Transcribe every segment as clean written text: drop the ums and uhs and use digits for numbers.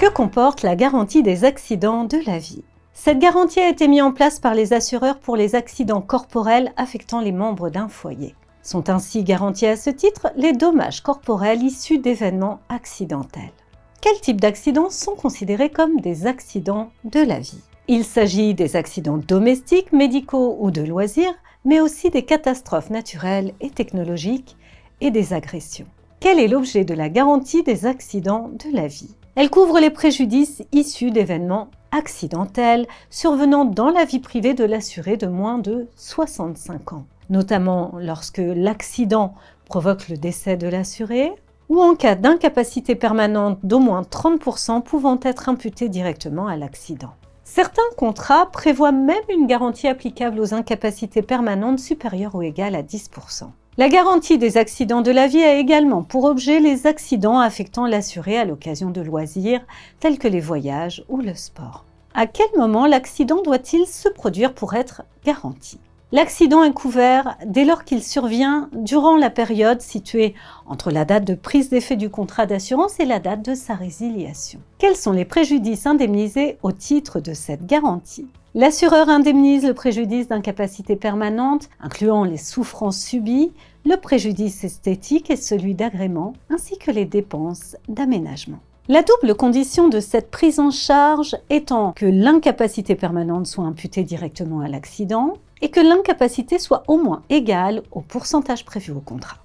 Que comporte la garantie des accidents de la vie? Cette garantie a été mise en place par les assureurs pour les accidents corporels affectant les membres d'un foyer. Sont ainsi garantis à ce titre les dommages corporels issus d'événements accidentels. Quels types d'accidents sont considérés comme des accidents de la vie? Il s'agit des accidents domestiques, médicaux ou de loisirs, mais aussi des catastrophes naturelles et technologiques et des agressions. Quel est l'objet de la garantie des accidents de la vie? Elle couvre les préjudices issus d'événements accidentels survenant dans la vie privée de l'assuré de moins de 65 ans, notamment lorsque l'accident provoque le décès de l'assuré ou en cas d'incapacité permanente d'au moins 30% pouvant être imputée directement à l'accident. Certains contrats prévoient même une garantie applicable aux incapacités permanentes supérieures ou égales à 10%. La garantie des accidents de la vie a également pour objet les accidents affectant l'assuré à l'occasion de loisirs tels que les voyages ou le sport. À quel moment l'accident doit-il se produire pour être garanti? L'accident est couvert dès lors qu'il survient durant la période située entre la date de prise d'effet du contrat d'assurance et la date de sa résiliation. Quels sont les préjudices indemnisés au titre de cette garantie? L'assureur indemnise le préjudice d'incapacité permanente, incluant les souffrances subies, le préjudice esthétique et celui d'agrément, ainsi que les dépenses d'aménagement. La double condition de cette prise en charge étant que l'incapacité permanente soit imputée directement à l'accident et que l'incapacité soit au moins égale au pourcentage prévu au contrat.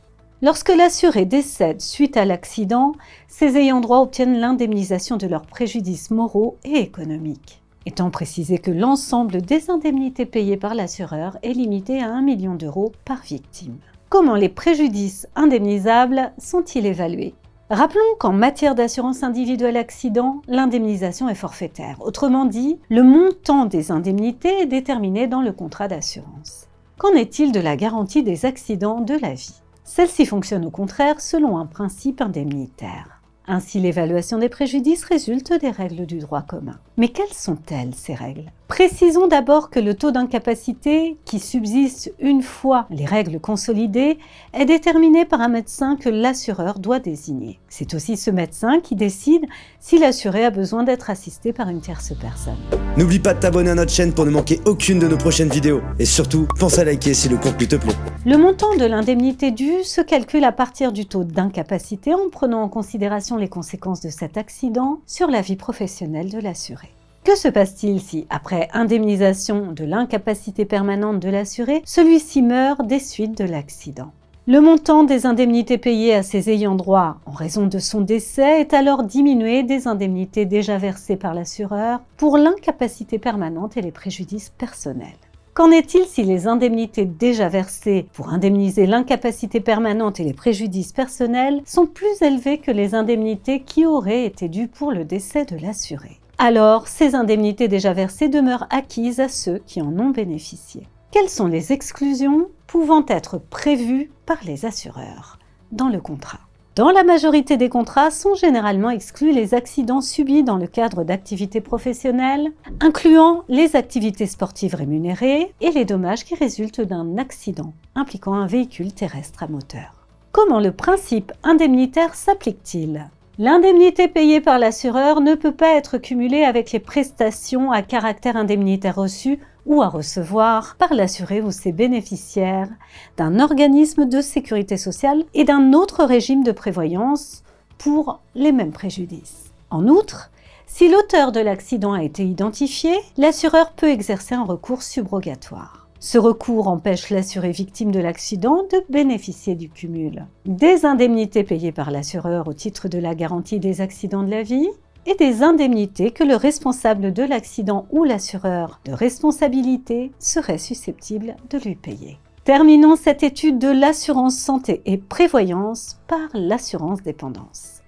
Lorsque l'assuré décède suite à l'accident, ses ayants droit obtiennent l'indemnisation de leurs préjudices moraux et économiques. Étant précisé que l'ensemble des indemnités payées par l'assureur est limité à 1 million d'euros par victime. Comment les préjudices indemnisables sont-ils évalués? Rappelons qu'en matière d'assurance individuelle accident, l'indemnisation est forfaitaire. Autrement dit, le montant des indemnités est déterminé dans le contrat d'assurance. Qu'en est-il de la garantie des accidents de la vie? Celle-ci fonctionne au contraire selon un principe indemnitaire. Ainsi, l'évaluation des préjudices résulte des règles du droit commun. Mais quelles sont-elles, ces règles? Précisons d'abord que le taux d'incapacité, qui subsiste une fois les règles consolidées, est déterminé par un médecin que l'assureur doit désigner. C'est aussi ce médecin qui décide si l'assuré a besoin d'être assisté par une tierce personne. N'oublie pas de t'abonner à notre chaîne pour ne manquer aucune de nos prochaines vidéos. Et surtout, pense à liker si le contenu te plaît. Le montant de l'indemnité due se calcule à partir du taux d'incapacité en prenant en considération les conséquences de cet accident sur la vie professionnelle de l'assuré. Que se passe-t-il si, après indemnisation de l'incapacité permanente de l'assuré, celui-ci meurt des suites de l'accident? Le montant des indemnités payées à ses ayants droit en raison de son décès est alors diminué des indemnités déjà versées par l'assureur pour l'incapacité permanente et les préjudices personnels. Qu'en est-il si les indemnités déjà versées pour indemniser l'incapacité permanente et les préjudices personnels sont plus élevées que les indemnités qui auraient été dues pour le décès de l'assuré? Alors, ces indemnités déjà versées demeurent acquises à ceux qui en ont bénéficié. Quelles sont les exclusions pouvant être prévues par les assureurs dans le contrat? Dans la majorité des contrats sont généralement exclus les accidents subis dans le cadre d'activités professionnelles, incluant les activités sportives rémunérées et les dommages qui résultent d'un accident impliquant un véhicule terrestre à moteur. Comment le principe indemnitaire s'applique-t-il? L'indemnité payée par l'assureur ne peut pas être cumulée avec les prestations à caractère indemnitaire reçues ou à recevoir par l'assuré ou ses bénéficiaires d'un organisme de sécurité sociale et d'un autre régime de prévoyance pour les mêmes préjudices. En outre, si l'auteur de l'accident a été identifié, l'assureur peut exercer un recours subrogatoire. Ce recours empêche l'assuré victime de l'accident de bénéficier du cumul des indemnités payées par l'assureur au titre de la garantie des accidents de la vie et des indemnités que le responsable de l'accident ou l'assureur de responsabilité serait susceptible de lui payer. Terminons cette étude de l'assurance santé et prévoyance par l'assurance dépendance.